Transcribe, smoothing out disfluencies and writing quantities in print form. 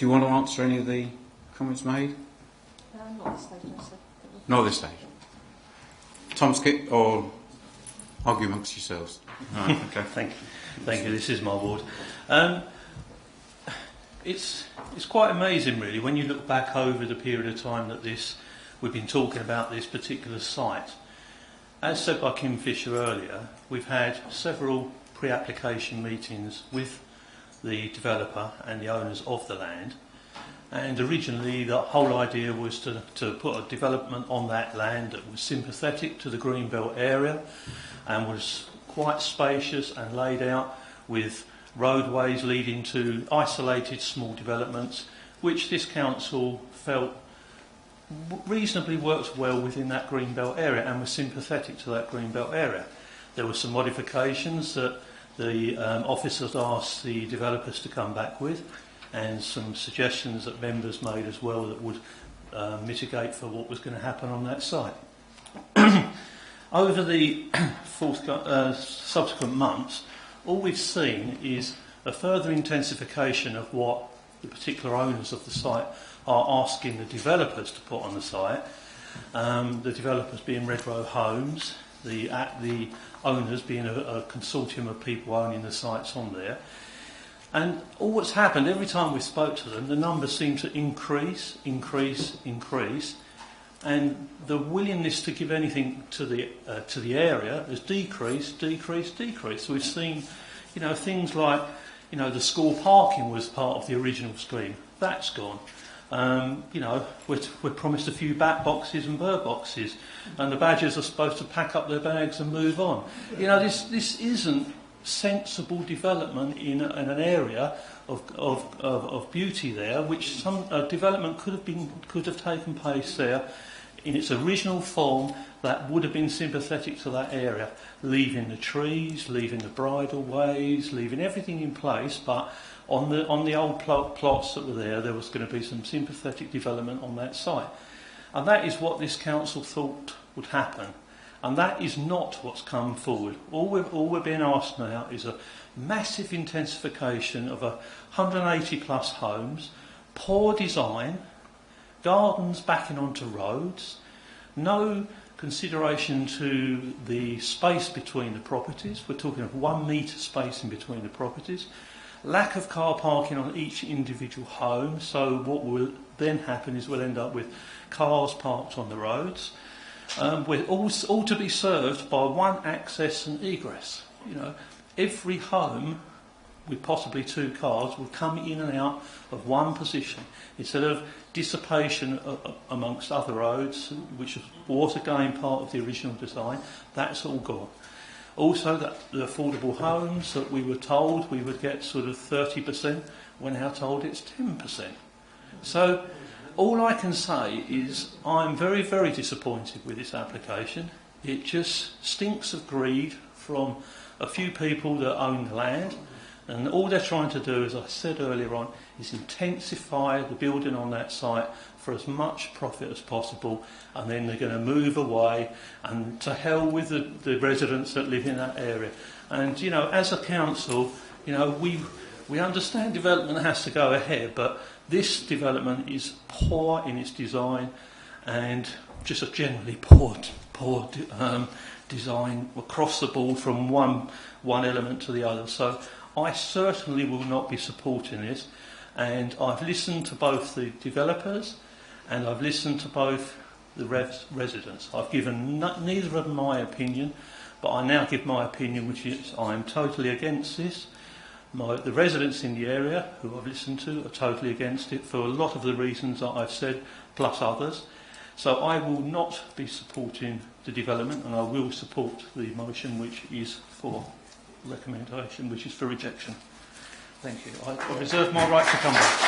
Do you want to answer any of the comments made? Not at this stage, no, sir. Not at this stage. Tom Skip, or argue amongst yourselves. Right, okay. Thank you. This is my ward. It's quite amazing, really, when you look back over the period of time that we've been talking about this particular site. As said by Kim Fisher earlier, we've had several pre-application meetings with the developer and the owners of the land. And originally the whole idea was to put a development on that land that was sympathetic to the Greenbelt area and was quite spacious and laid out with roadways leading to isolated small developments, which this council felt reasonably worked well within that Greenbelt area and was sympathetic to that Greenbelt area. There were some modifications that the officers asked the developers to come back with, and some suggestions that members made as well that would mitigate for what was going to happen on that site. Over the subsequent months, all we've seen is a further intensification of what the particular owners of the site are asking the developers to put on the site. The developers being Red Row Homes, the owners being a consortium of people owning the sites on there. And all that's happened, every time we spoke to them, the numbers seem to increase, and the willingness to give anything to the area has decreased. So we've seen, things like, the school parking was part of the original scheme. That's gone. We're promised a few bat boxes and bird boxes, and the badgers are supposed to pack up their bags and move on. This isn't sensible development in an area of beauty there, which some development could have taken place there in its original form that would have been sympathetic to that area, leaving the trees, leaving the bridleways, leaving everything in place, but on the old plots that were there was going to be some sympathetic development on that site. And that is what this council thought would happen. And that is not what's come forward. All we're being asked now is a massive intensification of 180 plus homes, poor design, gardens backing onto roads, no consideration to the space between the properties. We're talking of 1 metre space in between the properties, lack of car parking on each individual home, so what will then happen is we'll end up with cars parked on the roads. We're all to be served by one access and egress. Every home with possibly 2 cars will come in and out of one position instead of dissipation amongst other roads, which was again part of the original design. That's all gone. Also, the affordable homes that we were told we would get sort of 30%, we're now told it's 10%. So all I can say is I'm very, very disappointed with this application. It just stinks of greed from a few people that own the land, and all they're trying to do, as I said earlier on, is intensify the building on that site for as much profit as possible, and then they're going to move away, and to hell with the residents that live in that area. And, as a council, we understand development has to go ahead, but this development is poor in its design and just a generally poor design across the board from one element to the other. So I certainly will not be supporting this, and I've listened to both the developers and I've listened to both the residents. I've given neither of them my opinion, but I now give my opinion, which is I am totally against this. The residents in the area, who I've listened to, are totally against it for a lot of the reasons that I've said, plus others. So I will not be supporting the development, and I will support the motion which is for recommendation, which is for rejection. Thank you. I reserve my right to come back.